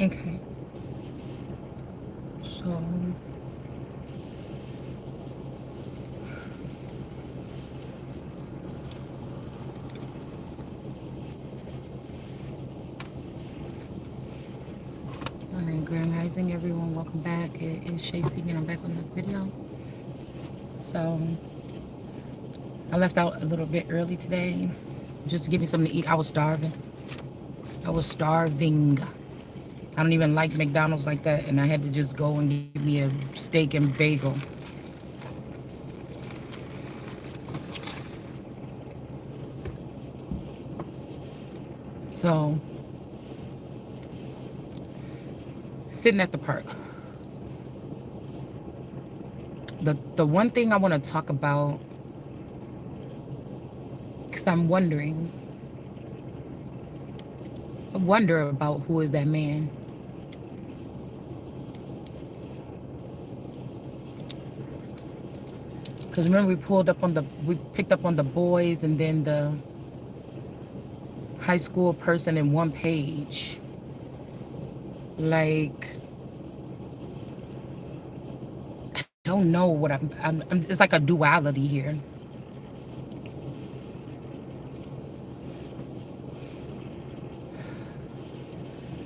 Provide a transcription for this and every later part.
Okay. So morning, Grand Rising, everyone. Welcome back. It is Shay and I'm back with another video. So I left out a little bit early today just to give me something to eat. I was starving. I was starving. I don't even like McDonald's like that, and I had to just go and give me a steak and bagel. So sitting at the park. The one thing I want to talk about, because I wonder about who is that man. Because remember we picked up on the boys and then the high school person in one page. Like, I don't know what it's like a duality here.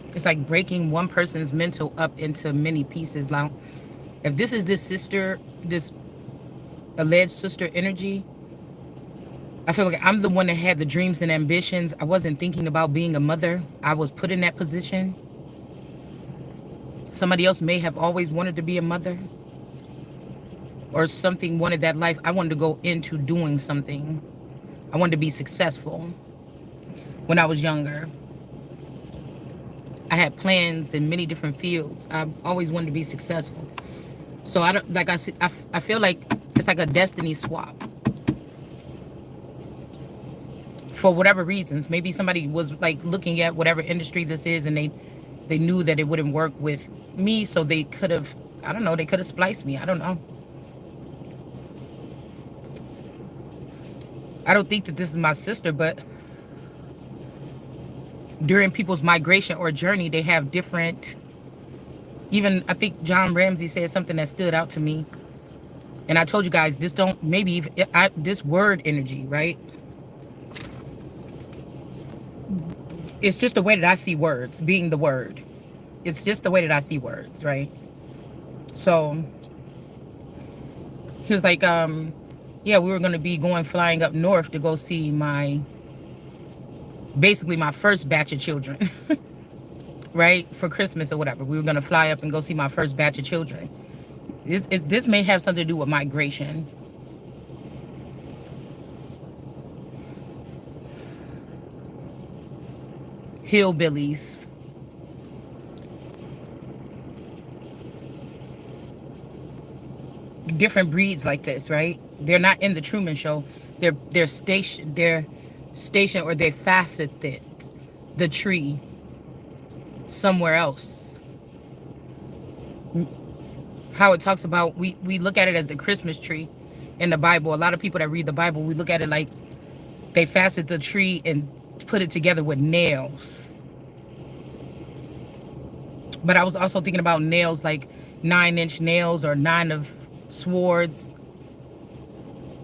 It's like breaking one person's mental up into many pieces. Now, if this is this alleged sister energy, I feel like I'm the one that had the dreams and ambitions. I wasn't thinking about being a mother. I was put in that position. Somebody else may have always wanted to be a mother or something, wanted that life. I wanted to go into doing something. I wanted to be successful when I was younger. I had plans in many different fields. I always wanted to be successful. So I don't like I feel like it's like a destiny swap. For whatever reasons, maybe somebody was like looking at whatever industry this is and they knew that it wouldn't work with me, so they could have, I don't know, they could have spliced me. I don't know. I don't think that this is my sister, but during people's migration or journey, they have different, even I think John Ramsey said something that stood out to me. And I told you guys, this don't, maybe if this word energy, right? It's just the way that I see words being the word. It's just the way that I see words, right? So he was like, yeah, we were going to be flying up north to go see basically my first batch of children, right? For Christmas or whatever. We were going to fly up and go see my first batch of children. This may have something to do with migration. Hillbillies. Different breeds like this, right? They're not in the Truman Show. They're stationed or they faceted the tree somewhere else. How it talks about, we look at it as the Christmas tree in the Bible. A lot of people that read the Bible, we look at it like they faceted the tree and put it together with nails. But I was also thinking about nails, like 9-inch nails or 9 of swords.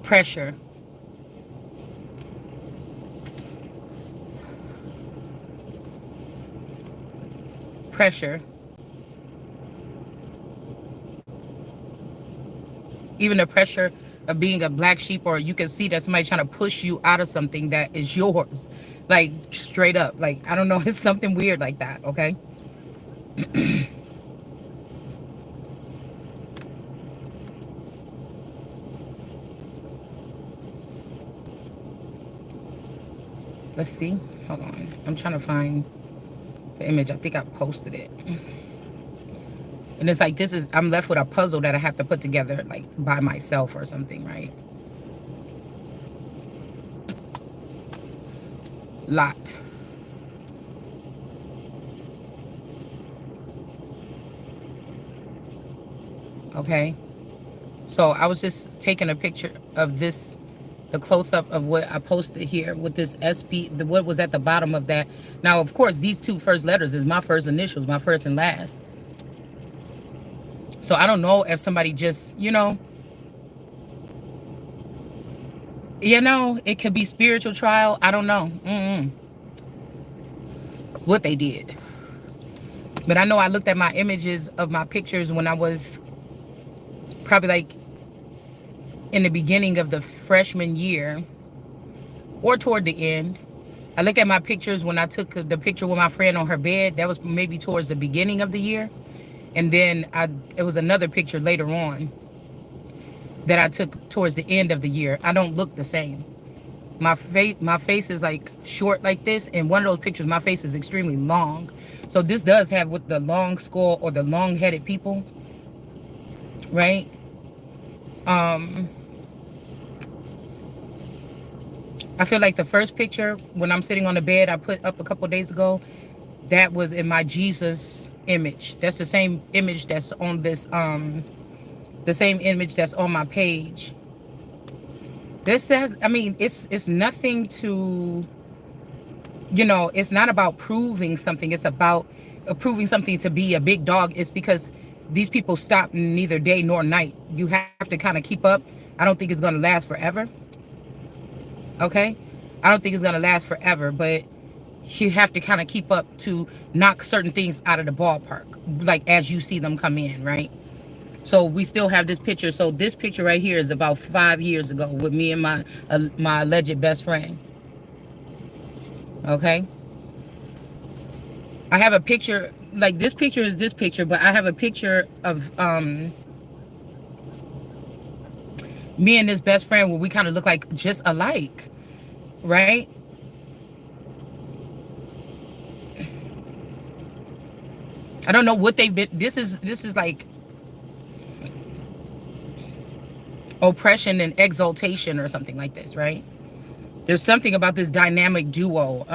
Pressure. Pressure. Even the pressure of being a black sheep, or you can see that somebody's trying to push you out of something that is yours. Like, straight up. Like, I don't know, it's something weird like that, okay? Let's see. Hold on. I'm trying to find the image. I think I posted it. And it's like, I'm left with a puzzle that I have to put together, like, by myself or something, right? Lot. Okay. So I was just taking a picture of this the close-up of what I posted here with this SB, what was at the bottom of that. Now, of course, these two first letters is my first initials, my first and last. So I don't know if somebody just, it could be spiritual trial. I don't know what they did. But I know I looked at my images of my pictures when I was probably like in the beginning of the freshman year or toward the end. I looked at my pictures when I took the picture with my friend on her bed. That was maybe towards the beginning of the year. And then it was another picture later on that I took towards the end of the year. I don't look the same. My face is like short like this. In one of those pictures, my face is extremely long. So this does have with the long skull or the long-headed people, right? I feel like the first picture when I'm sitting on the bed I put up a couple days ago, that was in my Jesus image. That's the same image that's on this, the same image that's on my page. This says, I mean, it's nothing to, it's not about proving something. It's about proving something to be a big dog. It's because these people stop neither day nor night. You have to kind of keep up. I don't think it's going to last forever. Okay? I don't think it's going to last forever, but you have to kind of keep up to knock certain things out of the ballpark, like as you see them come in, right? So we still have this picture. So this picture right here is about 5 years ago with me and my alleged best friend. Okay? I have a picture, like this picture is this picture, but I have a picture of me and this best friend where we kind of look like just alike, right? I don't know what they've been. This is like oppression and exaltation or something like this, right? There's something about this dynamic duo,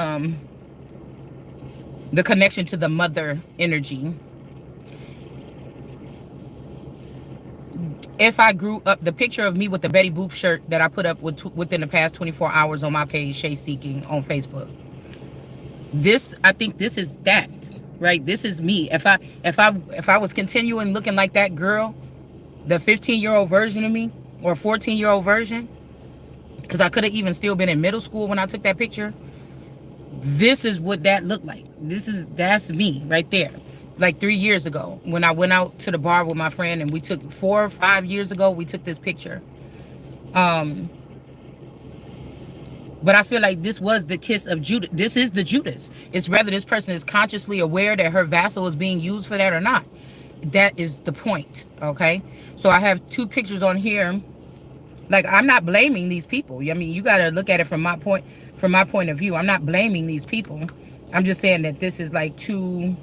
the connection to the mother energy. If I grew up, the picture of me with the Betty Boop shirt that I put up within the past 24 hours on my page, Shay Seeking on Facebook. This, I think this is that, right? This is me. If I was continuing looking like that girl, the 15-year-old version of me, or 14-year-old version, because I could have even still been in middle school when I took that picture. This is what that looked like. That's me right there. Like 3 years ago when I went out to the bar with my friend, and we took 4 or 5 years ago, we took this picture. But I feel like this was the kiss of Judas. This is the Judas. It's whether this person is consciously aware that her vassal is being used for that or not. That is the point, okay? So I have 2 pictures on here. Like, I'm not blaming these people. I mean, you got to look at it from my point of view. I'm not blaming these people. I'm just saying that this is like too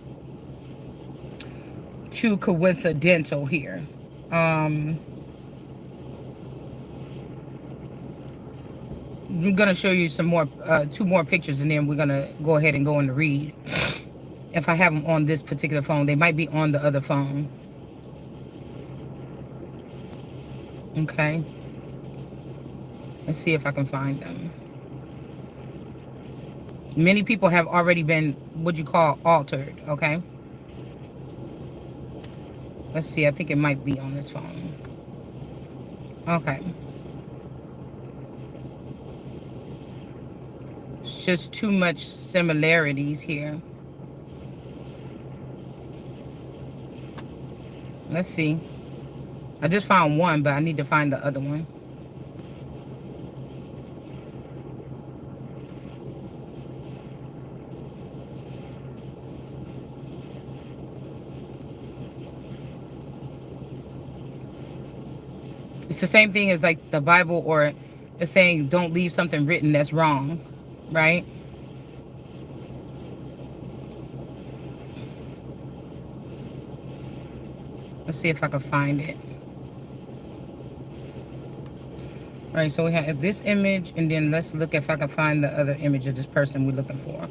coincidental here. I'm going to show you some more, 2 more pictures, and then we're going to go ahead and go in the read. If I have them on this particular phone, they might be on the other phone. Okay. Let's see if I can find them. Many people have already been, what you call, altered, okay? Let's see, I think it might be on this phone. Okay. It's just too much similarities here. Let's see. I just found one, but I need to find the other one. It's the same thing as like the Bible, or it's saying don't leave something written that's wrong, right? Let's see if I can find it. All right, so we have this image, and then let's look if I can find the other image of this person we're looking for.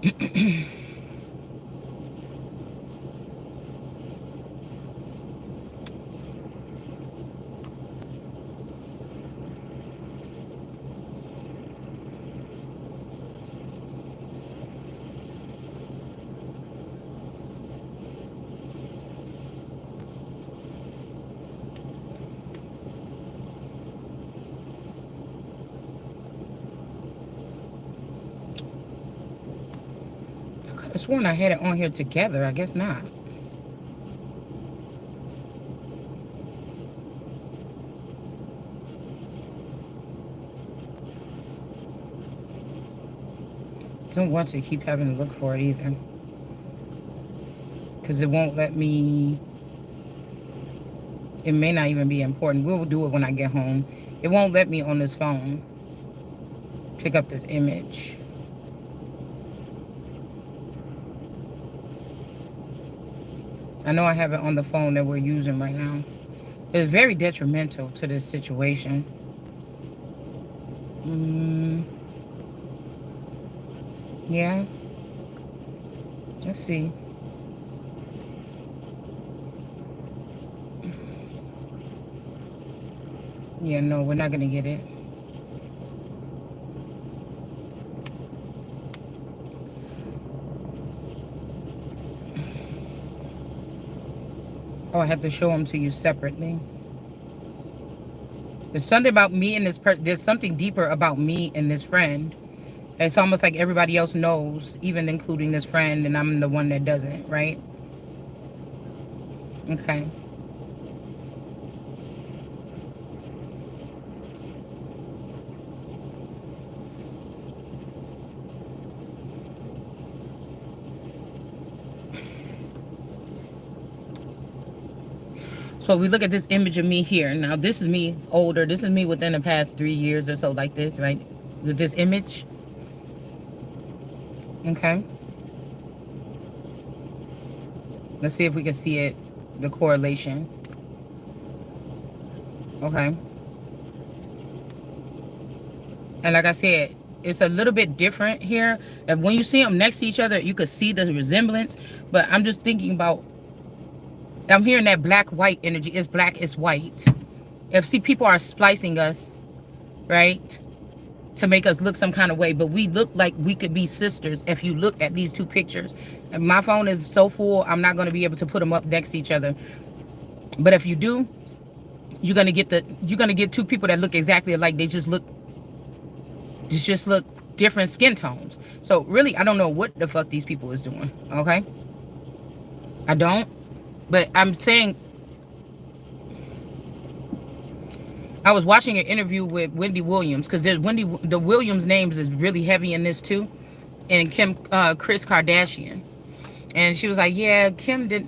I could have sworn I had it on here together. I guess not. Don't want to keep having to look for it either. Because it won't let me. It may not even be important. We'll do it when I get home. It won't let me on this phone pick up this image. I know I have it on the phone that we're using right now. It's very detrimental to this situation. Yeah. Let's see. Yeah, no, we're not going to get it. Oh, I have to show them to you separately. There's something about me and this there's something deeper about me and this friend. It's almost like everybody else knows, even including this friend, and I'm the one that doesn't, right? Okay. So we look at this image of me here. Now, this is me older. This is me within the past 3 years or so, like this, right? With this image. Okay. Let's see if we can see it, the correlation. Okay. And like I said, it's a little bit different here. And when you see them next to each other, you could see the resemblance. But I'm just thinking about, I'm hearing that black-white energy. It's black, it's white. If, see, people are splicing us, right, to make us look some kind of way. But we look like we could be sisters if you look at these two pictures. And my phone is so full, I'm not going to be able to put them up next to each other. But if you do, you're going to get two people that look exactly alike. They just look different skin tones. So really, I don't know what the fuck these people is doing. Okay, I don't. But I'm saying, I was watching an interview with Wendy Williams, because the Williams names is really heavy in this too, and Kris Kardashian, and she was like, yeah, Kim did,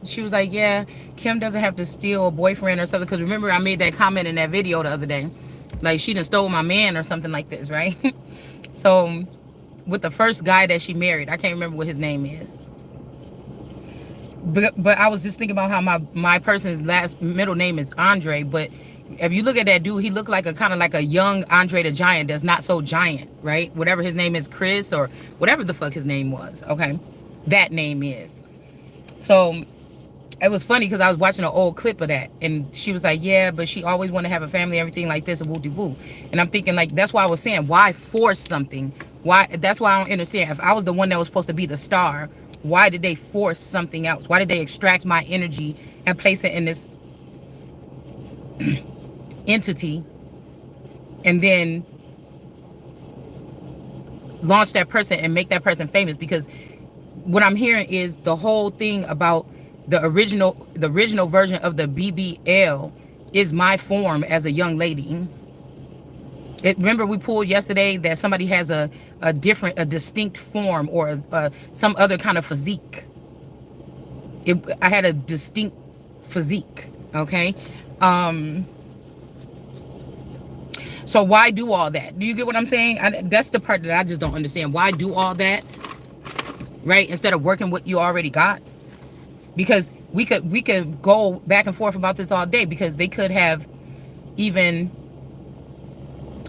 she was like, yeah, Kim doesn't have to steal a boyfriend or something, because remember I made that comment in that video the other day, like she done stole my man or something like this, right? So with the first guy that she married, I can't remember what his name is. But I was just thinking about how my person's middle name is Andre. But if you look at that dude, he looked like a kind of like a young Andre the Giant that's not so giant, right? Whatever his name is, Chris, or whatever the fuck his name was. Okay, that name is. So it was funny because I was watching an old clip of that, and she was like, yeah, but she always want to have a family, everything like this, and woo-de-woo. And I'm thinking, like, that's why I was saying, why force something? Why? That's why I don't understand. If I was the one that was supposed to be the star, why did they force something else? Why did they extract my energy and place it in this entity and then launch that person and make that person famous? Because what I'm hearing is the whole thing about the original version of the BBL is my form as a young lady. Remember we pulled yesterday that somebody has a distinct form, or some other kind of physique. I had a distinct physique, okay? So why do all that? Do you get what I'm saying? That's the part that I just don't understand. Why do all that, right? Instead of working what you already got? Because we could go back and forth about this all day, because they could have even...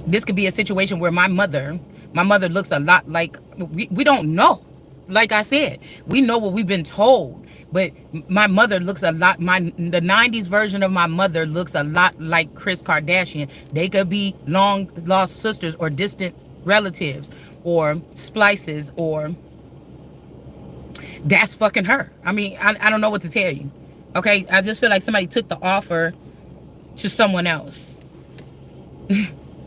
This could be a situation where my mother My mother looks a lot like, we don't know. Like I said, we know what we've been told. But my mother looks a lot, the 90s version of my mother looks a lot like Kris Kardashian. They could be long lost sisters or distant relatives or splices, or that's fucking her. I mean, I don't know what to tell you. Okay, I just feel like somebody took the offer to someone else.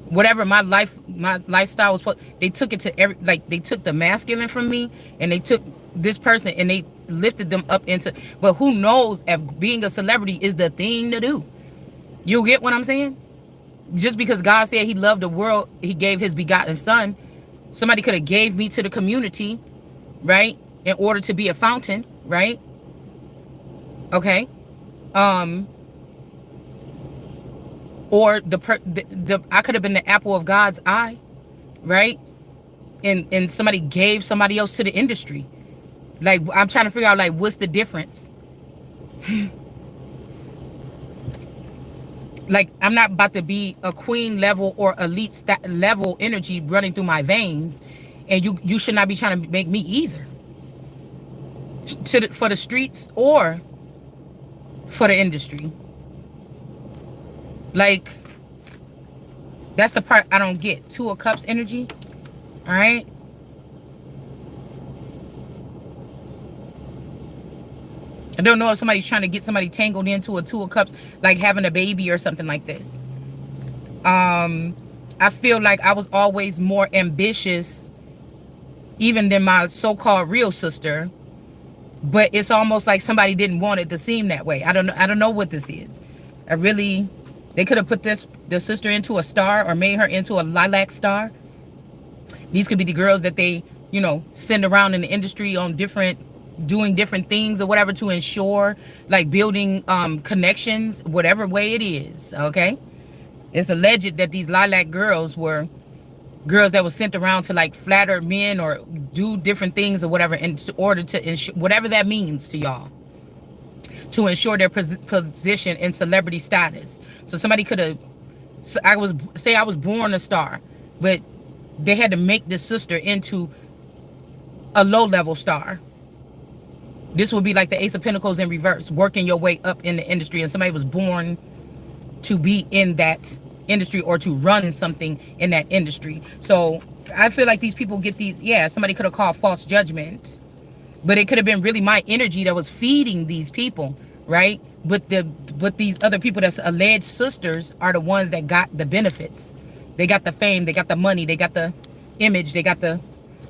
Whatever my lifestyle was, they took it to like they took the masculine from me, and they took this person and they lifted them up into. But who knows if being a celebrity is the thing to do? You get what I'm saying? Just because God said He loved the world, He gave His begotten Son. Somebody could have gave me to the community, right, in order to be a fountain, right? Okay. Or I could have been the apple of God's eye, right? And somebody gave somebody else to the industry. Like, I'm trying to figure out, like, what's the difference? Like, I'm not about to be a queen level or elite level energy running through my veins, and you should not be trying to make me either. For the streets or for the industry. Like, that's the part I don't get. Two of Cups energy. All right. I don't know if somebody's trying to get somebody tangled into a Two of Cups, like having a baby or something like this. I feel like I was always more ambitious even than my so-called real sister, but it's almost like somebody didn't want it to seem that way. I don't know what this is. They could have put the sister into a star or made her into a lilac star. These could be the girls that they, send around in the industry on doing different things or whatever to ensure, like, building connections, whatever way it is. Okay. It's alleged that these lilac girls were girls that were sent around to, like, flatter men or do different things or whatever in order to ensure, whatever that means to y'all, to ensure their position in celebrity status. So somebody could have, I was born a star, but they had to make this sister into a low-level star. This would be like the Ace of Pentacles in reverse, working your way up in the industry, and somebody was born to be in that industry or to run something in that industry. So I feel like these people get these, somebody could have called false judgment, but it could have been really my energy that was feeding these people, right? But these other people that's alleged sisters are the ones that got the benefits. They got the fame, they got the money, they got the image, they got the,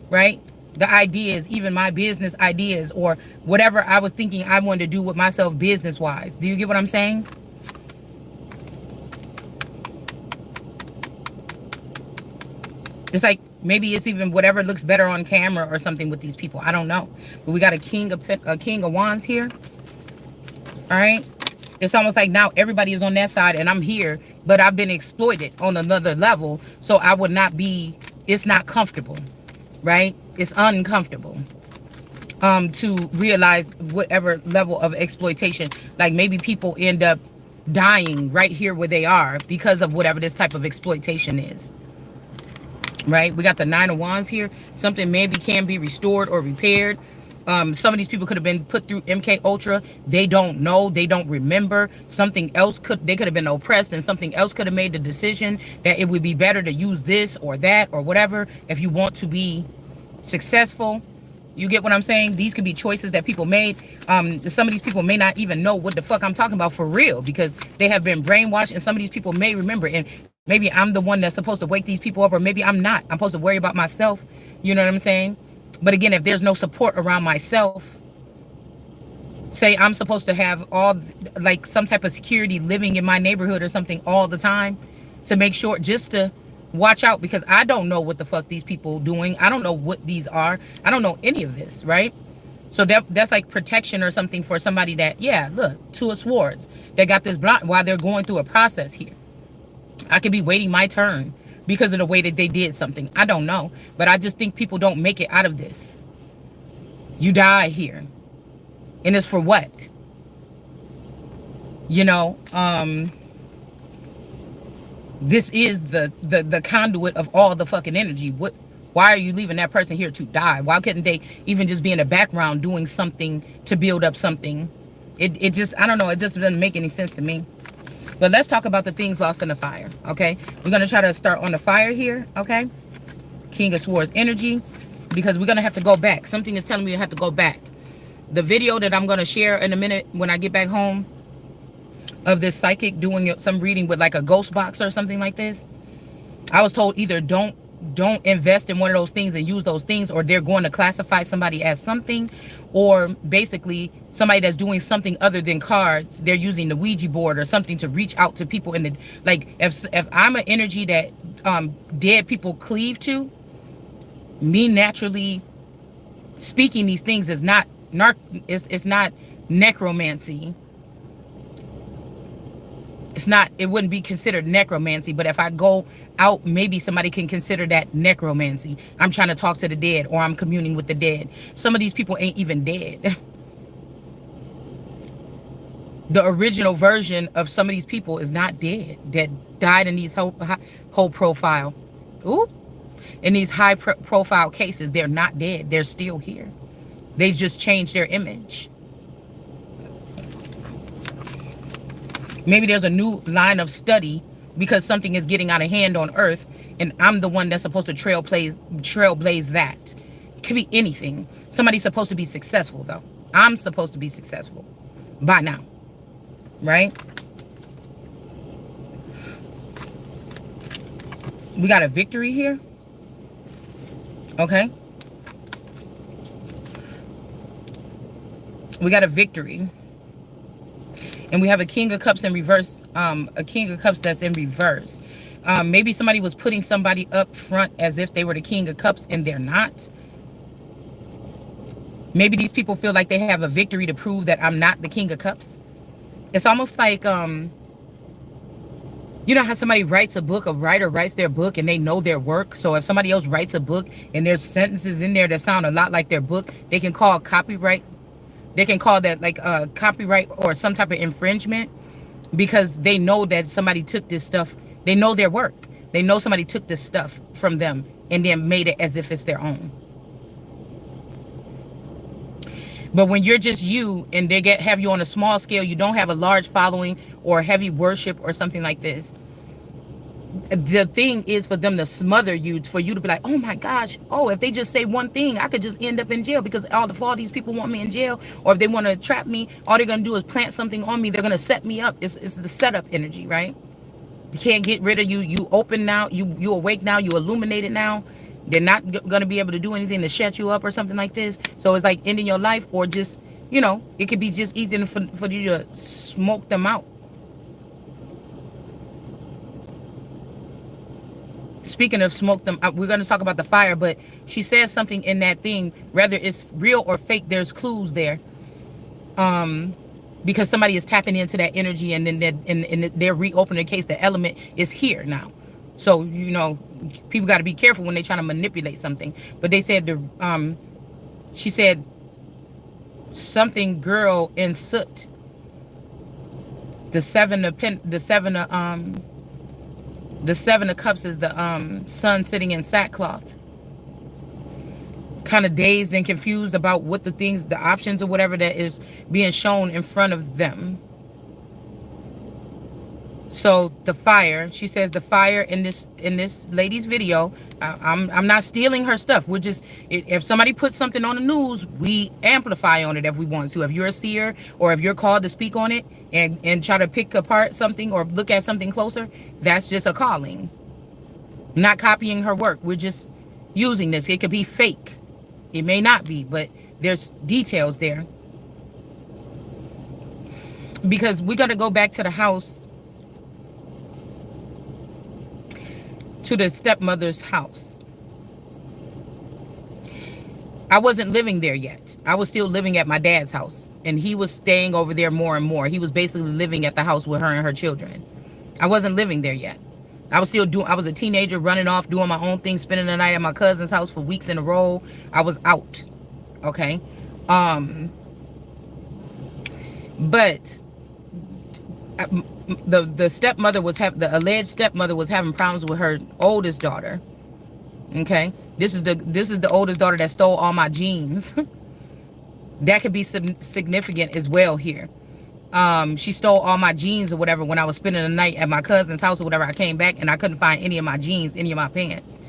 right? The ideas, even my business ideas or whatever I was thinking I wanted to do with myself business-wise. Do you get what I'm saying? It's like, maybe it's even whatever looks better on camera or something with these people. I don't know. But we got a king of wands here. All right. It's almost like now everybody is on that side and I'm here, but I've been exploited on another level. So I would not be, it's not comfortable, right? It's uncomfortable to realize whatever level of exploitation. Like, maybe people end up dying right here where they are because of whatever this type of exploitation is. Right? We got the Nine of Wands here. Something maybe can be restored or repaired. Some of these people could have been put through MK Ultra. They don't know. They don't remember. Something else they could have been oppressed, and something else could have made the decision that it would be better to use this or that or whatever if you want to be successful. You get what I'm saying? These could be choices that people made. Some of these people may not even know what the fuck I'm talking about for real, because they have been brainwashed, and some of these people may remember. And maybe I'm the one that's supposed to wake these people up, or maybe I'm not. I'm supposed to worry about myself. You know what I'm saying? But again, if there's no support around myself, say I'm supposed to have like some type of security living in my neighborhood or something all the time to make sure, just to watch out, because I don't know what the fuck these people doing. I don't know what these are. I don't know any of this, right? So that's like protection or something for somebody that, look, Two of Swords, they got this block while they're going through a process here. I could be waiting my turn because of the way that they did something. I don't know. But I just think people don't make it out of this. You die here. And it's for what? This is the conduit of all the fucking energy. Why are you leaving that person here to die? Why couldn't they even just be in the background doing something to build up something? It just, I don't know, it just doesn't make any sense to me. But let's talk about the things lost in the fire, okay? We're going to try to start on the fire here, okay? King of Swords energy, because we're going to have to go back. Something is telling me I have to go back. The video that I'm going to share in a minute when I get back home of this psychic doing some reading with like a ghost box or something like this, I was told either don't invest in one of those things and use those things, or they're going to classify somebody as something, or basically somebody that's doing something other than cards. They're using the Ouija board or something to reach out to people in the, like, if I'm an energy that dead people cleave to, me naturally speaking these things is not it's not necromancy. It's not, it wouldn't be considered necromancy, but if I go out, maybe somebody can consider that necromancy. I'm trying to talk to the dead, or I'm communing with the dead. Some of these people ain't even dead. The original version of some of these people is not dead, that died in these whole profile. Ooh. In these high profile cases, they're not dead. They're still here. They just changed their image. Maybe there's a new line of study because something is getting out of hand on earth, and I'm the one that's supposed to trailblaze that. It could be anything. Somebody's supposed to be successful, though. I'm supposed to be successful by now, right? We got a victory here. Okay. We got a victory. And we have a King of Cups in reverse, a King of Cups that's in reverse. Maybe somebody was putting somebody up front as if they were the King of Cups and they're not. Maybe these people feel like they have a victory to prove that I'm not the King of Cups. It's almost like, you know how somebody writes a book, a writer writes their book and they know their work. So if somebody else writes a book and there's sentences in there that sound a lot like their book, they can call copyright. They can call that like a copyright or some type of infringement, because they know that somebody took this stuff. They know their work. They know somebody took this stuff from them and then made it as if it's their own. But when you're just you and they have you on a small scale, you don't have a large following or heavy worship or something like this. The thing is for them to smother you, for you to be like, oh my gosh, oh, if they just say one thing, I could just end up in jail, because all these people want me in jail. Or if they want to trap me, all they're going to do is plant something on me. They're going to set me up. It's the setup energy, right? You can't get rid of you. You open now. You awake now. You illuminated now. They're not going to be able to do anything to shut you up or something like this. So it's like ending your life, or just, you know, it could be just easy for you to smoke them out. Speaking of smoke them, we're going to talk about the fire, but she says something in that thing, whether it's real or fake, there's clues there. Because somebody is tapping into that energy, and then they're reopening the case. The element is here now. So, you know, people got to be careful when they're trying to manipulate something. But they said, she said something girl in soot. The seven of cups is the sun sitting in sackcloth, kind of dazed and confused about what the options or whatever that is being shown in front of them. So the fire, she says the fire in this lady's video, I'm not stealing her stuff. We're just, if somebody puts something on the news, we amplify on it if we want to. If you're a seer, or if you're called to speak on it and try to pick apart something or look at something closer, that's just a calling. Not copying her work. We're just using this. It could be fake. It may not be, but there's details there. Because we got to go back to the house, to the stepmother's house. I wasn't living there yet. I was still living at my dad's house, and he was staying over there more and more. He was basically living at the house with her and her children. I wasn't living there yet. I was a teenager running off, doing my own thing, spending the night at my cousin's house for weeks in a row. I was out. Okay. But the stepmother the alleged stepmother was having problems with her oldest daughter. Okay. This is the oldest daughter that stole all my jeans. That could be significant as well here. She stole all my jeans or whatever when I was spending the night at my cousin's house or whatever. I came back and I couldn't find any of my jeans, any of my pants,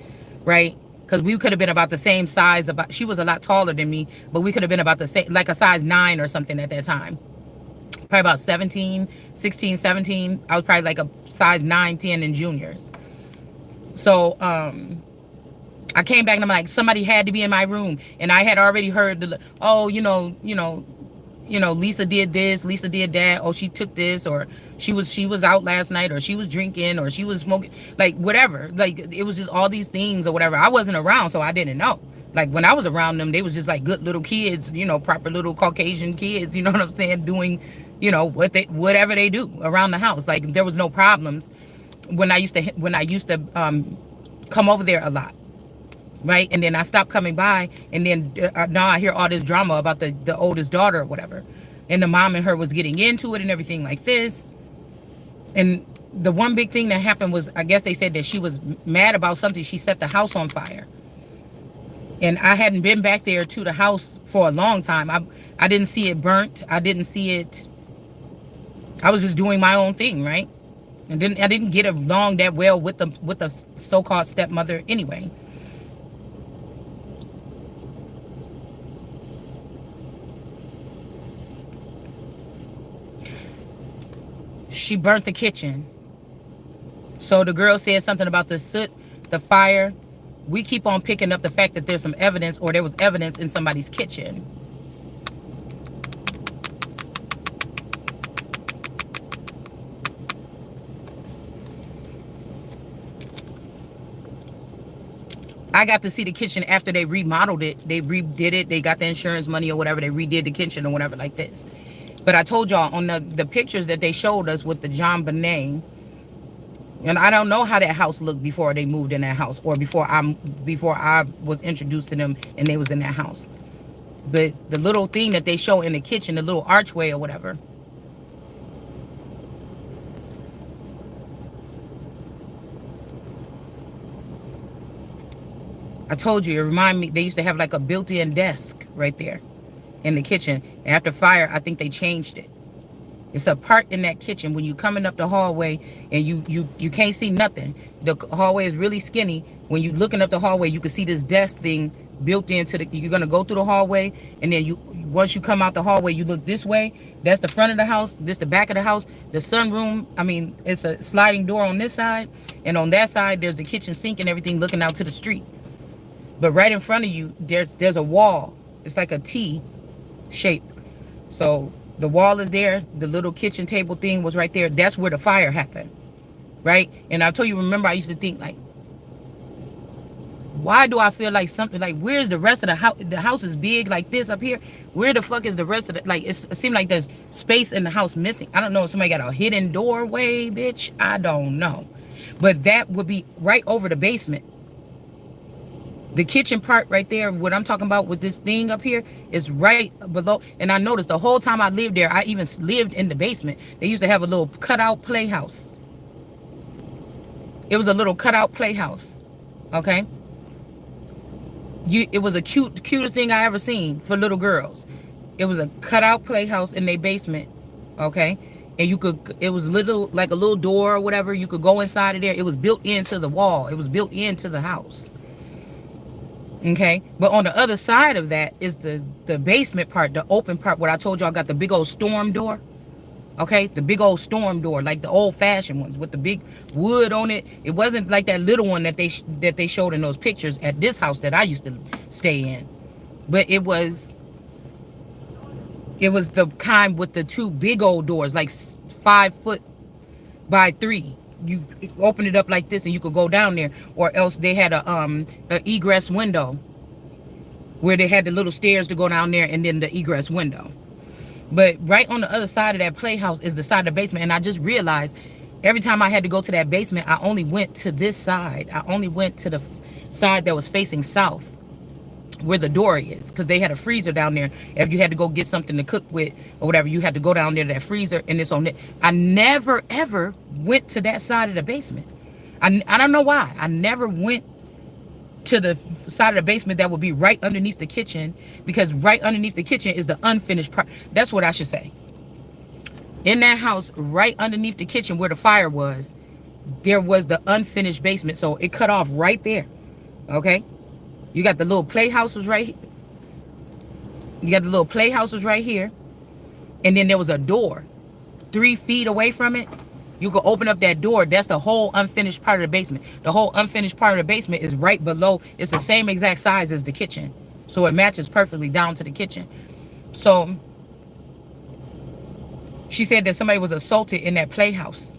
right? Because we could have been about the same size. About She was a lot taller than me, but we could have been about the same, like a size 9 or something at that time. Probably about 17, 16, 17. I was probably like a size 9, 10 in juniors. So I came back and I'm like, somebody had to be in my room, and I had already heard oh, Lisa did this, Lisa did that. Oh, she took this, or she was out last night, or she was drinking, or she was smoking, like whatever. Like it was just all these things or whatever. I wasn't around, so I didn't know. Like when I was around them, they was just like good little kids, proper little Caucasian kids, you know what I'm saying, doing, whatever they do around the house. Like there was no problems when I used to come over there a lot. Right. And then I stopped coming by, and then now I hear all this drama about the oldest daughter or whatever, and the mom and her was getting into it and everything like this. And the one big thing that happened was, I guess they said that she was mad about something. She set the house on fire, and I hadn't been back there to the house for a long time. I didn't see it burnt. I didn't see it. I was just doing my own thing, right? And I didn't get along that well with the so-called stepmother anyway. She burnt the kitchen. So the girl said something about the soot, the fire. We keep on picking up the fact that there's some evidence, or there was evidence in somebody's kitchen. I got to see the kitchen after they remodeled it. They redid it. They got the insurance money or whatever. They redid the kitchen or whatever like this. But I told y'all on the pictures that they showed us with the John Bonet, and I don't know how that house looked before they moved in that house, or before I was introduced to them and they was in that house. But the little thing that they show in the kitchen, the little archway or whatever, I told you, it reminded me, they used to have like a built-in desk right there in the kitchen. After fire, I think they changed it. It's a part in that kitchen when you coming up the hallway and you can't see nothing. The hallway is really skinny. When you looking up the hallway, you can see this desk thing built into you're gonna go through the hallway, and then once you come out the hallway, you look this way. That's the front of the house. This the back of the house. The sunroom. I mean, it's a sliding door on this side, and on that side there's the kitchen sink and everything looking out to the street. But right in front of you, there's a wall. It's like a T shape. So the wall is there. The little kitchen table thing was right there. That's where the fire happened, right? And I told you, remember, I used to think like, why do I feel like something like, where's the rest of the house? The house is big like this up here. Where the fuck is the rest of it? Like, it seemed like there's space in the house missing. I don't know if somebody got a hidden doorway, bitch. I don't know. But that would be right over the basement. The kitchen part right there, what I'm talking about with this thing up here, is right below. And I noticed the whole time I lived there, I even lived in the basement. They used to have a little cutout playhouse. It was a little cutout playhouse. Okay? It was the cutest thing I ever seen for little girls. It was a cutout playhouse in their basement. Okay? And it was like a little door or whatever. You could go inside of there. It was built into the wall. It was built into the house. Okay, but on the other side of that is the basement part, the open part, where I told y'all got the big old storm door. Okay, the big old storm door, like the old-fashioned ones with the big wood on it. It wasn't like that little one that they showed in those pictures at this house that I used to stay in, but it was the kind with the two big old doors, like 5 foot by 3. You open it up like this and you could go down there, or else they had a egress window where they had the little stairs to go down there, and then the egress window. But right on the other side of that playhouse is the side of the basement. And I just realized every time I had to go to that basement, I only went to this side. I only went to the side that was facing south, where the door is, because they had a freezer down there. If you had to go get something to cook with or whatever, you had to go down there to that freezer, and it's on it. I never ever went to that side of the basement. I don't know why. I never went to the side of the basement that would be right underneath the kitchen, because right underneath the kitchen is the unfinished part. That's what I should say. In that house, right underneath the kitchen where the fire was, there was the unfinished basement. So it cut off right there. Okay? You got the little playhouse was right here. You got the little playhouse was right here. And then there was a door 3 feet away from it. You could open up that door. That's the whole unfinished part of the basement. The whole unfinished part of the basement is right below. It's the same exact size as the kitchen. So it matches perfectly down to the kitchen. So she said that somebody was assaulted in that playhouse.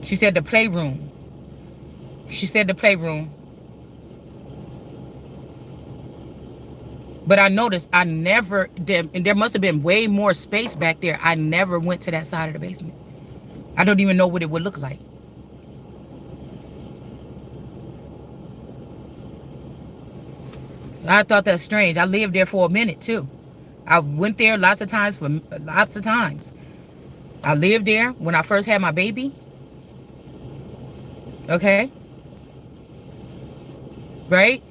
She said the playroom. She said the playroom. But I noticed I never did, and there must have been way more space back there. I never went to that side of the basement. I don't even know what it would look like. I thought that's strange. I lived there for a minute too. I went there lots of times for lots of times. I lived there when I first had my baby. Okay. Right?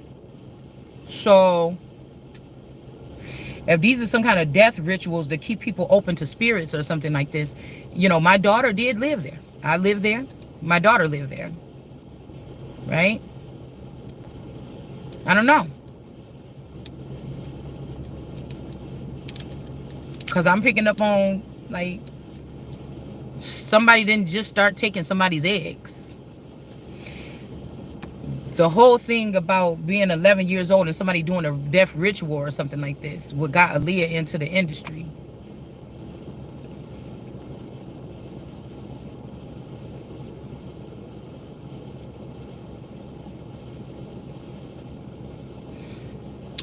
So if these are some kind of death rituals to keep people open to spirits or something like this, you know, my daughter did live there. I lived there. My daughter lived there. Right? I don't know. Because I'm picking up on, like, somebody didn't just start taking somebody's eggs. The whole thing about being 11 years old and somebody doing a death ritual or something like this, what got Aaliyah into the industry.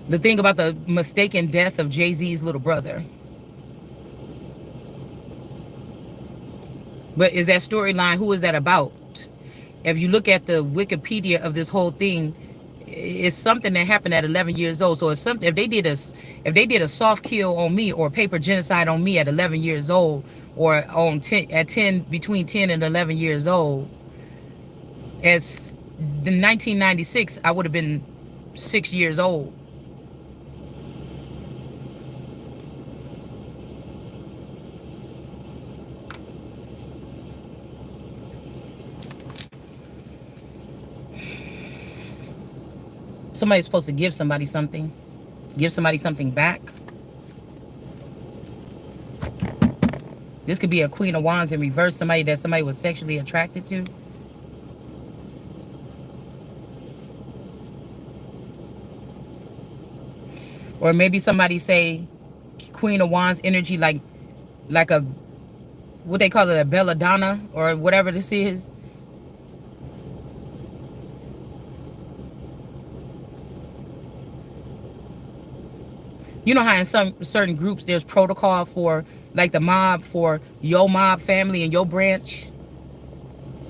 The thing about the mistaken death of Jay-Z's little brother. But is that storyline, who is that about? If you look at the Wikipedia of this whole thing, it's something that happened at 11 years old. So it's something, if they did a soft kill on me or paper genocide on me at 11 years old, or on 10 between 10 and 11 years old, as in 1996 I would have been 6 years old. Somebody's supposed to give somebody something. Give somebody something back. This could be a Queen of Wands in reverse. Somebody that somebody was sexually attracted to. Or maybe somebody say Queen of Wands energy like a, what they call it, a belladonna or whatever this is. You know how in some certain groups there's protocol for, like the mob, for your mob family and your branch,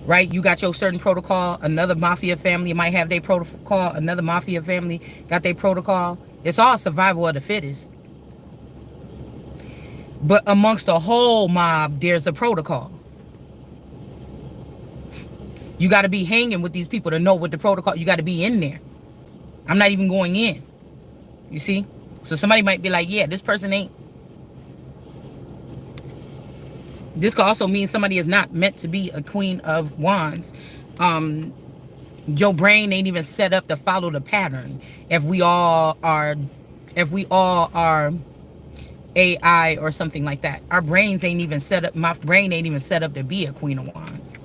right? You got your certain protocol. Another mafia family might have their protocol. Another mafia family got their protocol. It's all survival of the fittest. But amongst the whole mob, there's a protocol. You got to be hanging with these people to know what the protocol. You got to be in there. I'm not even going in. You see? So somebody might be like, yeah, this person ain't. This could also mean somebody is not meant to be a Queen of Wands. Your brain ain't even set up to follow the pattern. If we all are AI or something like that, our brains ain't even set up. My brain ain't even set up to be a Queen of Wands.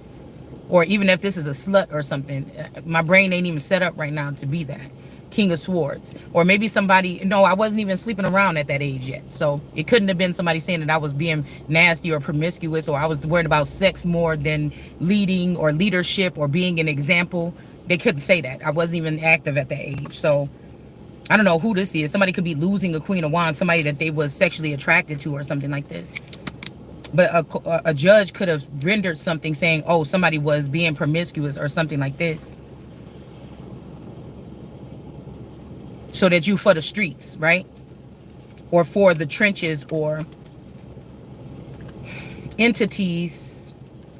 Or even if this is a slut or something, my brain ain't even set up right now to be that. King of Swords. Or maybe somebody, no, I wasn't even sleeping around at that age yet. So it couldn't have been somebody saying that I was being nasty or promiscuous, or I was worried about sex more than leading or leadership or being an example. They couldn't say that. I wasn't even active at that age. So I don't know who this is. Somebody could be losing a Queen of Wands, somebody that they was sexually attracted to or something like this. But a judge could have rendered something saying, oh, somebody was being promiscuous or something like this. So that you for the streets, right? Or for the trenches or entities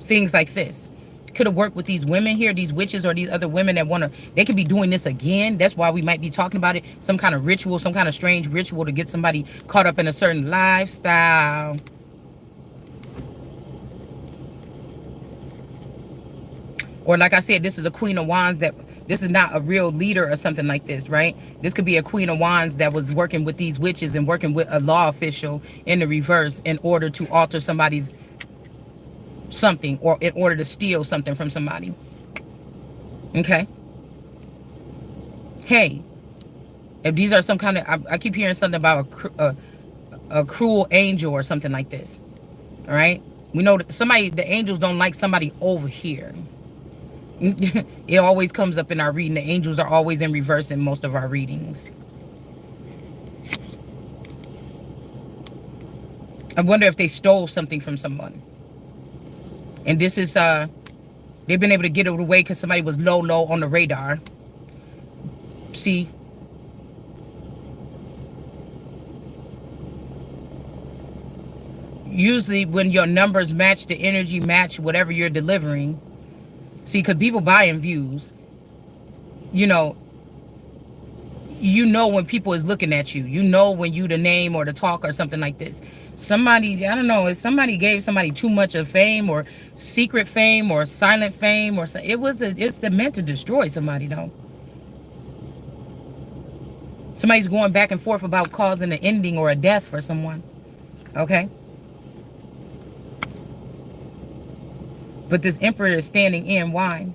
things like this. Could have worked with these women here, these witches or these other women that want to, they could be doing this again. That's why we might be talking about it. Some kind of ritual, some kind of strange ritual to get somebody caught up in a certain lifestyle. Or like I said, this is a Queen of Wands that, this is not a real leader or something like this, right? This could be a Queen of Wands that was working with these witches and working with a law official in the reverse in order to alter somebody's something, or in order to steal something from somebody. Okay. Hey, if these are some kind of, I keep hearing something about a cruel angel or something like this. All right. We know that somebody, the angels don't like somebody over here. It always comes up in our reading. The angels are always in reverse in most of our readings. I wonder if they stole something from someone. And this is, they've been able to get it away because somebody was low on the radar. See? Usually when your numbers match, the energy match whatever you're delivering. See, because people buying views. You know when people is looking at you. You know when you the name or the talk or something like this. Somebody, I don't know, if somebody gave somebody too much of fame or secret fame or silent fame or something, it's meant to destroy somebody though. Somebody's going back and forth about causing an ending or a death for someone. Okay? But this Emperor is standing in. Why?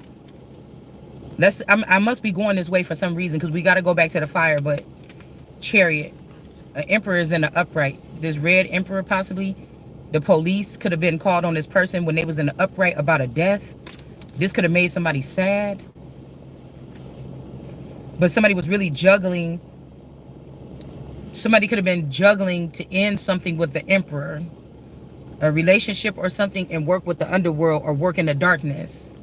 I must be going this way for some reason because we got to go back to the fire. But Chariot, an Emperor is in the upright. This red Emperor possibly. The police could have been called on this person when they was in the upright about a death. This could have made somebody sad. But somebody was really juggling. Somebody could have been juggling to end something with the Emperor. A relationship or something, and work with the underworld or work in the darkness.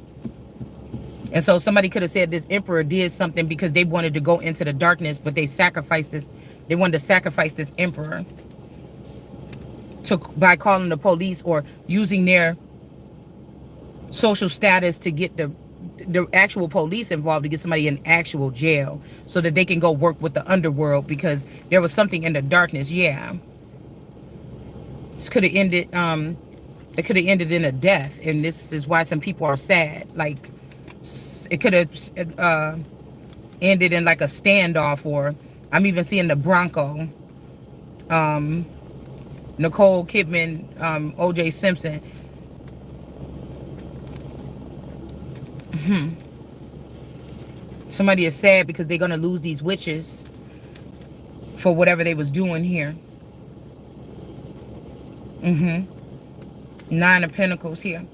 And so somebody could have said this Emperor did something because they wanted to go into the darkness, but they sacrificed this. They wanted to sacrifice this Emperor by calling the police or using their social status to get the actual police involved to get somebody in actual jail so that they can go work with the underworld because there was something in the darkness. Yeah. This could have ended, it could have ended in a death. And this is why some people are sad. Like, it could have ended in like a standoff, or I'm even seeing the Bronco. Nicole Kidman, O.J. Simpson. Somebody is sad because they're going to lose these witches for whatever they was doing here. Nine of Pentacles here.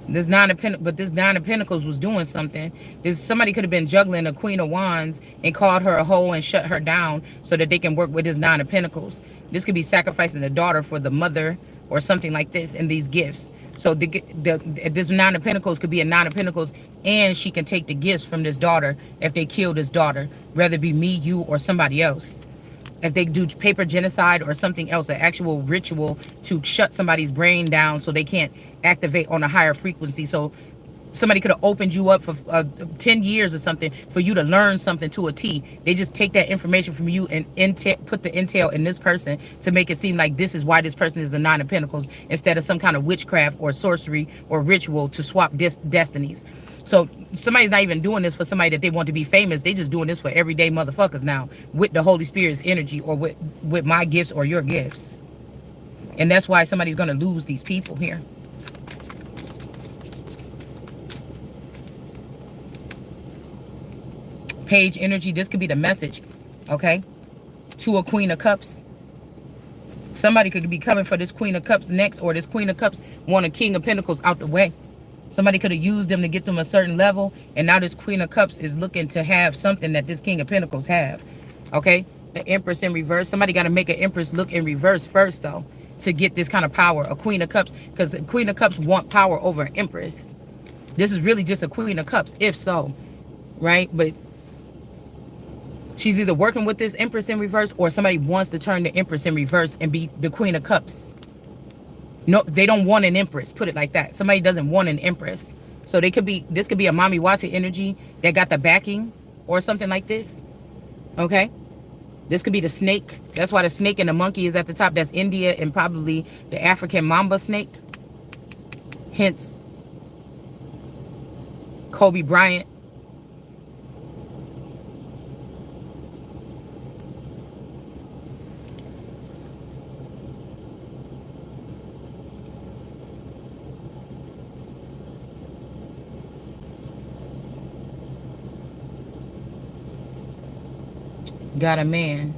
This Nine of Pentacles, but this Nine of Pentacles was doing something. Somebody could have been juggling a Queen of Wands and called her a hoe and shut her down so that they can work with this Nine of Pentacles. This could be sacrificing a daughter for the mother or something like this in these gifts. So this Nine of Pentacles could be a Nine of Pentacles, and she can take the gifts from this daughter if they kill this daughter, whether it be me, you, or somebody else. If they do paper genocide or something else, an actual ritual to shut somebody's brain down so they can't activate on a higher frequency. So somebody could have opened you up for 10 years or something for you to learn something to a T. They just take that information from you and put the intel in this person to make it seem like this is why this person is the Nine of Pentacles, instead of some kind of witchcraft or sorcery or ritual to swap destinies. So somebody's not even doing this for somebody that they want to be famous. They just doing this for everyday motherfuckers now with the Holy Spirit's energy, or with my gifts or your gifts. And that's why somebody's going to lose these people here. Page energy. This could be the message. Okay. To a Queen of Cups. Somebody could be coming for this Queen of Cups next, or this Queen of Cups want a King of Pentacles out the way. Somebody could have used them to get them a certain level, and now this Queen of Cups is looking to have something that this King of Pentacles have. Okay? The Empress in reverse. Somebody got to make an Empress look in reverse first, though, to get this kind of power. A Queen of Cups, because the Queen of Cups want power over an Empress. This is really just a Queen of Cups, if so, right? But she's either working with this Empress in reverse, or somebody wants to turn the Empress in reverse and be the Queen of Cups. No, they don't want an empress. Put it like that. Somebody doesn't want an empress. So they could be, this could be a mommy Watson energy that got the backing or something like this. Okay. This could be the snake. That's why the snake and the monkey is at the top. That's India and probably the African mamba snake. Hence, Kobe Bryant. Got a man.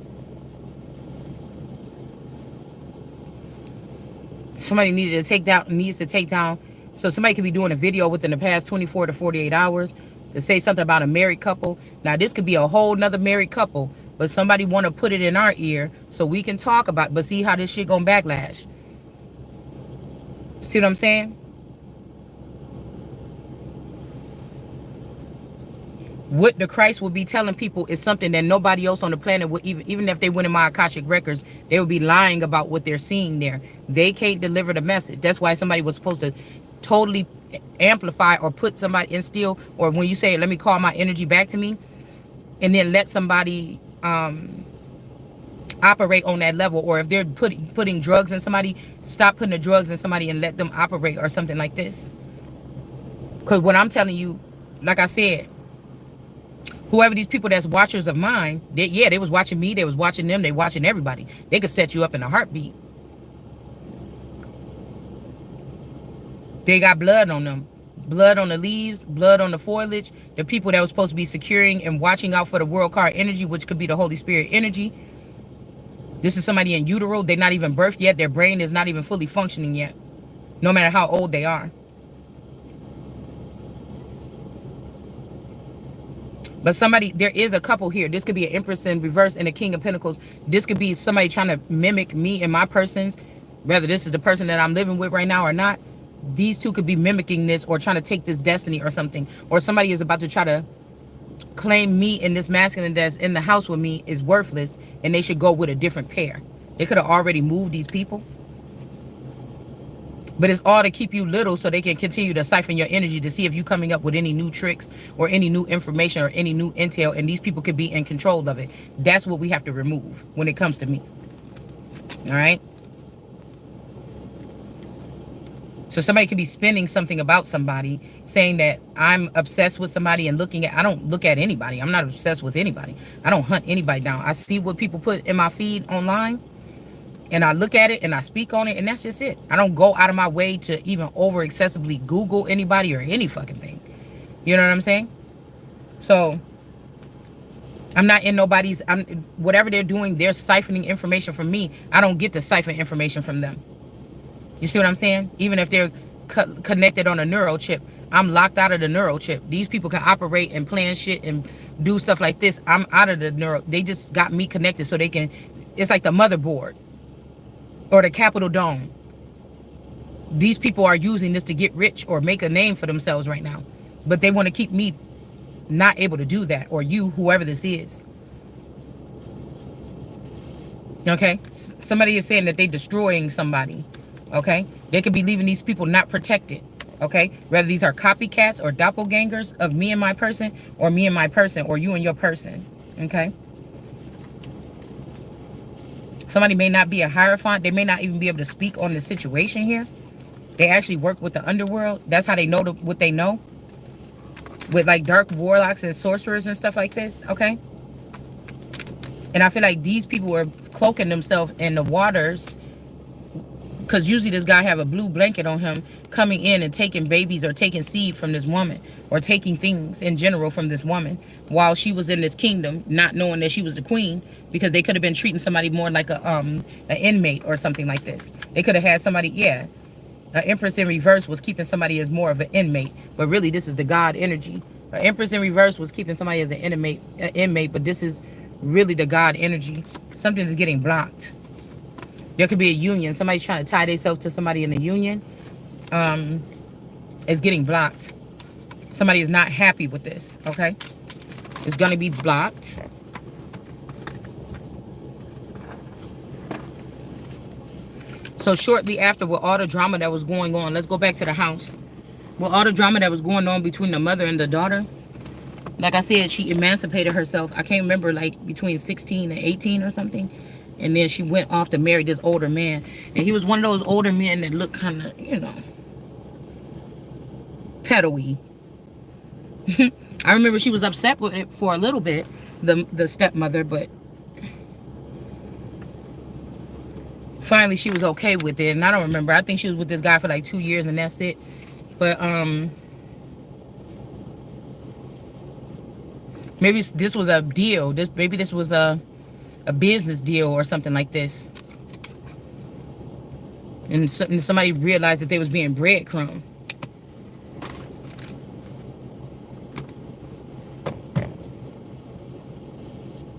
Somebody needs to take down. So somebody could be doing a video within the past 24 to 48 hours to say something about a married couple. Now this could be a whole nother married couple, but somebody want to put it in our ear so we can talk about it, but see how this shit gonna backlash. See what I'm saying? What the Christ will be telling people is something that nobody else on the planet would, even if they went in my Akashic records, they would be lying about what they're seeing there. They can't deliver the message. That's why somebody was supposed to totally amplify or put somebody, instill, or when you say, let me call my energy back to me, and then let somebody operate on that level. Or if they're putting drugs in somebody, stop putting the drugs in somebody and let them operate, or something like this. Because what I'm telling you, like I said, whoever these people that's watchers of mine, they was watching me, they was watching them, they watching everybody. They could set you up in a heartbeat. They got blood on them. Blood on the leaves, blood on the foliage. The people that was supposed to be securing and watching out for the world card energy, which could be the Holy Spirit energy. This is somebody in utero. They're not even birthed yet. Their brain is not even fully functioning yet, no matter how old they are. But somebody, there is a couple here. This could be an Empress in reverse and a King of Pentacles. This could be somebody trying to mimic me and my persons, whether this is the person that I'm living with right now or not. These two could be mimicking this or trying to take this destiny or something. Or somebody is about to try to claim me and this masculine that's in the house with me is worthless and they should go with a different pair. They could have already moved these people. But it's all to keep you little so they can continue to siphon your energy to see if you're coming up with any new tricks or any new information or any new intel, and these people could be in control of it. That's what we have to remove when it comes to me. All right? So somebody could be spinning something about somebody, saying that I'm obsessed with somebody and looking at, I don't look at anybody. I'm not obsessed with anybody. I don't hunt anybody down. I see what people put in my feed online, and I look at it and I speak on it, and that's just it. I don't go out of my way to even over excessively Google anybody or any fucking thing. You know what I'm saying? So I'm not in nobody's, whatever they're doing, they're siphoning information from me. I don't get to siphon information from them. You see what I'm saying? Even if they're connected on a neural chip, I'm locked out of the neural chip. These people can operate and plan shit and do stuff like this. I'm out of the neural. They just got me connected so they can, it's like the motherboard or the Capitol Dome. These people are using this to get rich or make a name for themselves right now. But they want to keep me not able to do that, or you, whoever this is. Okay? Somebody is saying that they're destroying somebody. Okay? They could be leaving these people not protected. Okay? Whether these are copycats or doppelgangers of me and my person, or me and my person, or you and your person. Okay? Somebody may not be a hierophant. They may not even be able to speak on the situation here. They actually work with the underworld. That's how they know what they know. With like dark warlocks and sorcerers and stuff like this. Okay? And I feel like these people are cloaking themselves in the waters, because usually this guy have a blue blanket on him, coming in and taking babies or taking seed from this woman, or taking things in general from this woman while she was in this kingdom, not knowing that she was the queen, because they could have been treating somebody more like an inmate or something like this. They could have had somebody, yeah, an Empress in reverse was keeping somebody as more of an inmate, but really this is the God energy. An Empress in reverse was keeping somebody as an inmate, but this is really the God energy. Something is getting blocked. There could be a union. Somebody's trying to tie themselves to somebody in a union. It's getting blocked. Somebody is not happy with this, okay? It's going to be blocked. So shortly after, with all the drama that was going on, let's go back to the house. With all the drama that was going on between the mother and the daughter, like I said, she emancipated herself. I can't remember, like between 16 and 18 or something. And then she went off to marry this older man. And he was one of those older men that looked kind of, pedo-y. I remember she was upset with it for a little bit, the stepmother, but finally she was okay with it. And I don't remember. I think she was with this guy for like 2 years and that's it. But maybe this was a deal. Maybe this was a business deal or something like this. And somebody realized that they was being breadcrumbed.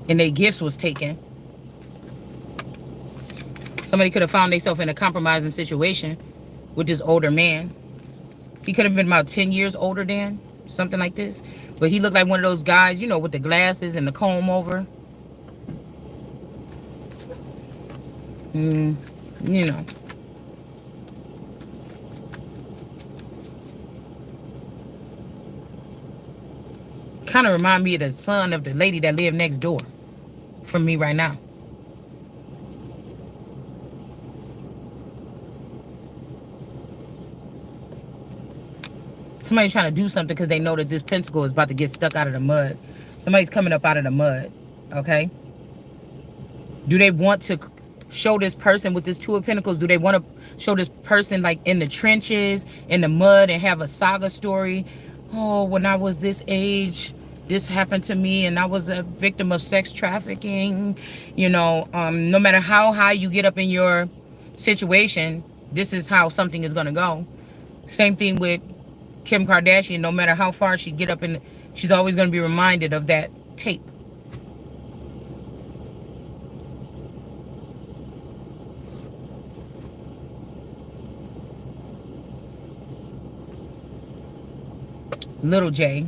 And their gifts was taken. Somebody could have found themselves in a compromising situation with this older man. He could have been about 10 years older than, something like this. But he looked like one of those guys, with the glasses and the comb over. You know. Kind of remind me of the son of the lady that lived next door from me right now. Somebody's trying to do something because they know that this pentacle is about to get stuck out of the mud. Somebody's coming up out of the mud, okay? Do they want to show this person with this Two of Pentacles? Do they want to show this person like in the trenches, in the mud, and have a saga story? Oh, when I was this age, this happened to me, and I was a victim of sex trafficking. No matter how high you get up in your situation, this is how something is going to go. Same thing with Kim Kardashian. No matter how far she get up in, she's always going to be reminded of that tape. Little J.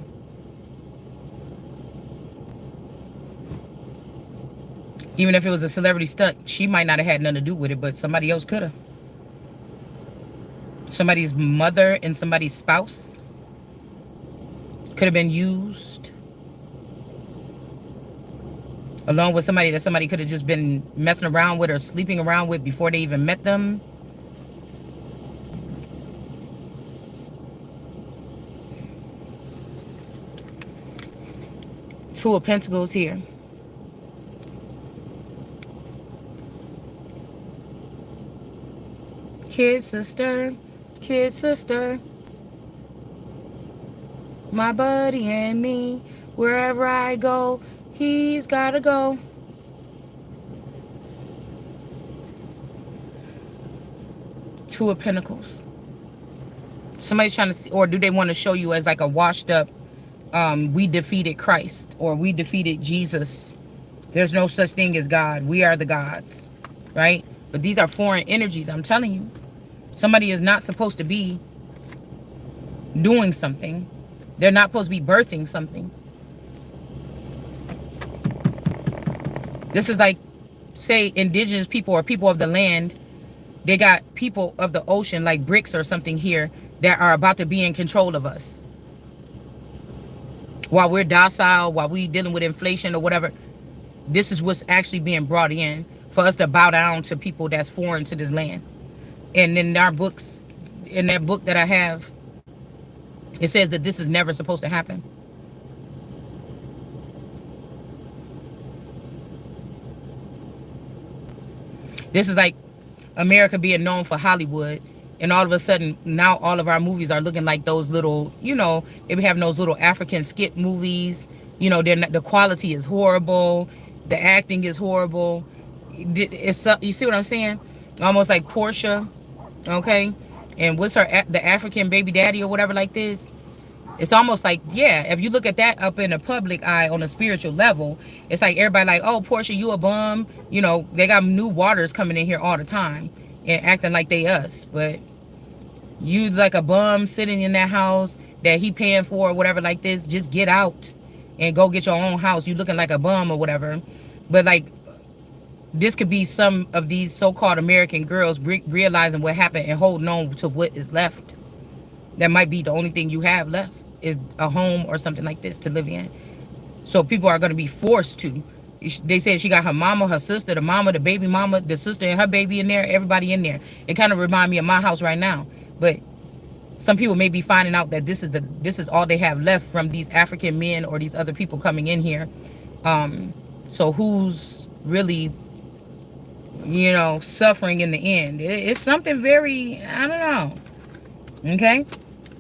Even if it was a celebrity stunt, she might not have had nothing to do with it, but somebody else could have. Somebody's mother and somebody's spouse could have been used. Along with somebody that somebody could have just been messing around with or sleeping around with before they even met them. Two of Pentacles here. Kid sister, my buddy and me, wherever I go, he's gotta go. Two of Pentacles. Somebody's trying to see, or do they want to show you as like a washed up, we defeated Christ, or we defeated Jesus. There's no such thing as God. We are the gods, right? But these are foreign energies, I'm telling you. Somebody is not supposed to be doing something. They're not supposed to be birthing something. This is like, say, indigenous people or people of the land. They got people of the ocean, like bricks or something here, that are about to be in control of us. While we're docile, while we're dealing with inflation or whatever, this is what's actually being brought in for us to bow down to people that's foreign to this land. And in our books, in that book that I have, it says that this is never supposed to happen. This is like America being known for Hollywood, and all of a sudden now all of our movies are looking like those little, they be having those little African skit movies. The quality is horrible, the acting is horrible. It's, you see what I'm saying? Almost like Portia, okay? And what's the African baby daddy or whatever like this? It's almost like, yeah, if you look at that up in the public eye on a spiritual level, it's like everybody like, oh, Portia, you a bum. They got new waters coming in here all the time and acting like they us. But you like a bum sitting in that house that he paying for or whatever like this. Just get out and go get your own house. You looking like a bum or whatever. But like, This could be some of these so-called American girls realizing what happened and holding on to what is left. That might be the only thing you have left, is a home or something like this to live in. So people are going to be forced to. They said she got her mama, her sister, the mama, the baby mama, the sister and her baby in there, everybody in there. It kind of reminds me of my house right now. But some people may be finding out that this is all they have left from these African men or these other people coming in here. So who's really, suffering in the end? It's something very, I don't know. Okay?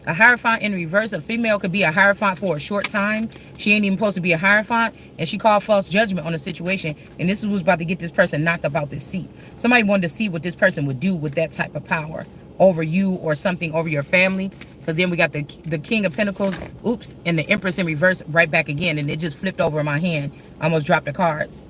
A Hierophant in reverse. A female could be a Hierophant for a short time. She ain't even supposed to be a Hierophant. And she called false judgment on the situation. And this is what's about to get this person knocked up out this seat. Somebody wanted to see what this person would do with that type of power over you or something, over your family. Because then we got the King of Pentacles. Oops. And the Empress in reverse right back again. And it just flipped over in my hand. I almost dropped the cards.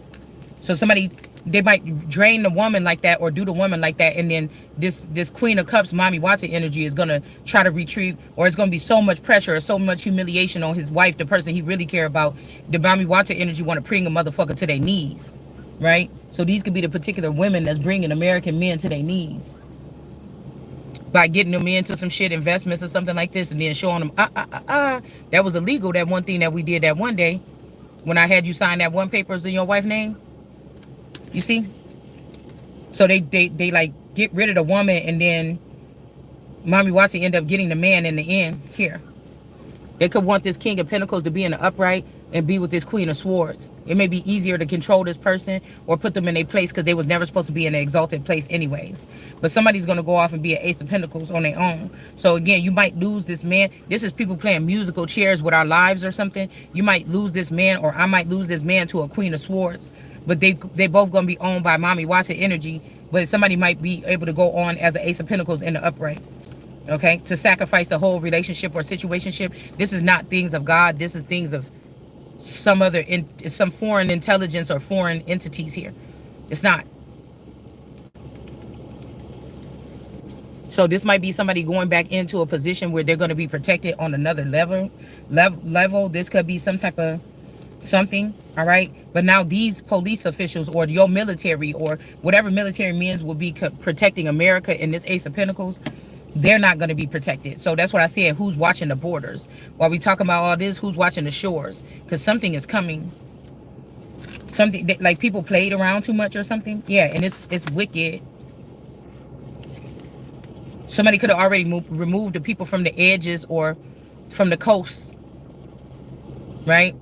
So somebody, they might drain the woman like that or do the woman like that. And then this Queen of Cups, Mommy Watson energy is going to try to retrieve, or it's going to be so much pressure or so much humiliation on his wife, the person he really care about. The Mommy Watson energy want to bring a motherfucker to their knees, right? So these could be the particular women that's bringing American men to their knees by getting them into some shit, investments or something like this, and then showing them, that was illegal. That one thing that we did that one day when I had you sign that one papers in your wife's name. You see? So they like get rid of the woman, and then Mommy Watson end up getting the man in the end here. They could want this King of Pentacles to be in the upright and be with this Queen of Swords. It may be easier to control this person or put them in a place because they was never supposed to be in an exalted place anyways. But somebody's going to go off and be an Ace of Pentacles on their own. So again, you might lose this man. This is people playing musical chairs with our lives or something. You might lose this man, or I might lose this man to a Queen of Swords. But they both going to be owned by Mommy Watson energy. But somebody might be able to go on as an Ace of Pentacles in the upright. Okay? To sacrifice the whole relationship or situationship. This is not things of God. This is things of some foreign intelligence or foreign entities here. It's not. So this might be somebody going back into a position where they're going to be protected on another level. This could be some type of something. All right. But now these police officials or your military or whatever military means will be protecting America in this Ace of Pentacles. They're not going to be protected. So that's what I said. Who's watching the borders? While we talking about all this, who's watching the shores? Because something is coming. Something that, like, people played around too much or something. Yeah, and it's wicked. Somebody could have already removed the people from the edges or from the coast. Right?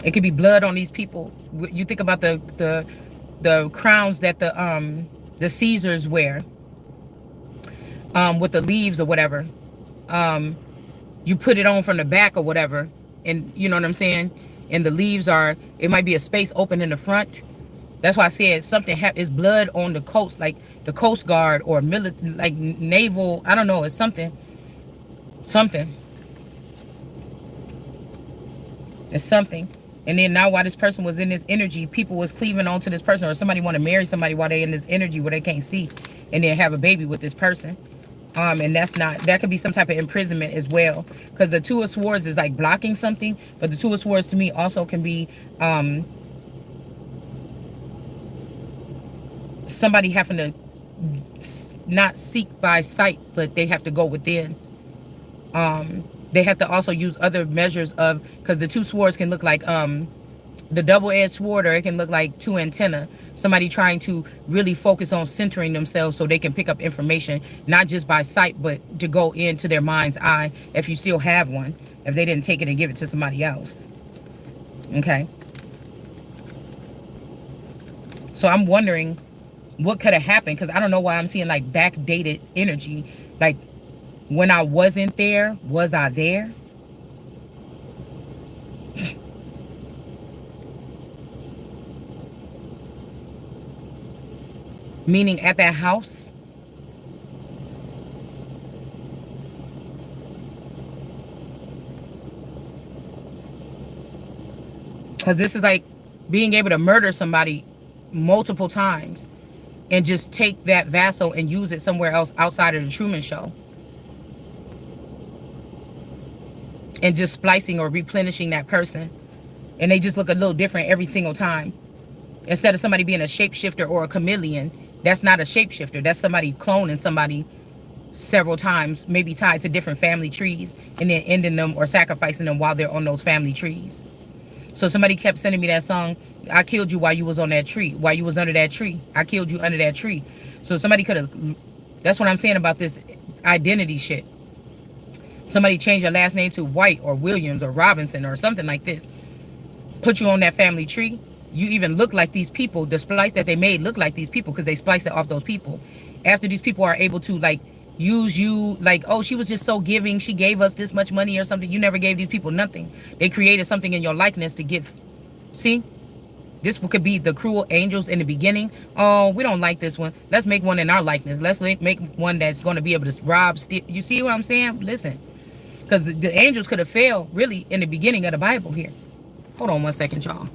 It could be blood on these people. You think about the crowns that the Caesars wear. With the leaves or whatever, you put it on from the back or whatever, and you know what I'm saying, and the leaves are, it might be a space open in the front. That's why I said something is blood on the coast, like the Coast Guard or like naval, I don't know, it's something it's something. And then now while this person was in this energy, people was cleaving onto this person, or somebody want to marry somebody while they in this energy where they can't see, and then have a baby with this person. And that could be some type of imprisonment as well, because the Two of Swords is like blocking something, but the Two of Swords to me also can be somebody having to not seek by sight, but they have to go within. They have to also use other measures of, because the two swords can look like the double-edged sword, or it can look like two antennae. Somebody trying to really focus on centering themselves so they can pick up information, not just by sight, but to go into their mind's eye, if you still have one, if they didn't take it and give it to somebody else. Okay. So I'm wondering what could have happened, because I don't know why I'm seeing like backdated energy. Like, when I wasn't there, was I there? Meaning at that house. Because this is like being able to murder somebody multiple times and just take that vassal and use it somewhere else outside of the Truman Show. And just splicing or replenishing that person. And they just look a little different every single time. Instead of somebody being a shapeshifter or a chameleon, that's not a shapeshifter. That's somebody cloning somebody several times, maybe tied to different family trees, and then ending them or sacrificing them while they're on those family trees. So somebody kept sending me that song, I killed you while you was on that tree, while you was under that tree. I killed you under that tree. So somebody could have, that's what I'm saying about this identity shit. Somebody changed your last name to White or Williams or Robinson or something like this. Put you on that family tree. You even look like these people. The splice that they made look like these people because they spliced it off those people. After these people are able to like use you, like, oh, she was just so giving, she gave us this much money or something. You never gave these people nothing. They created something in your likeness to give. See, this could be the cruel angels in the beginning. Oh, we don't like this one, let's make one in our likeness. Let's make one that's going to be able to rob, steal. You see what I'm saying? Listen, because the angels could have failed really in the beginning of the Bible here. Hold on one second, y'all.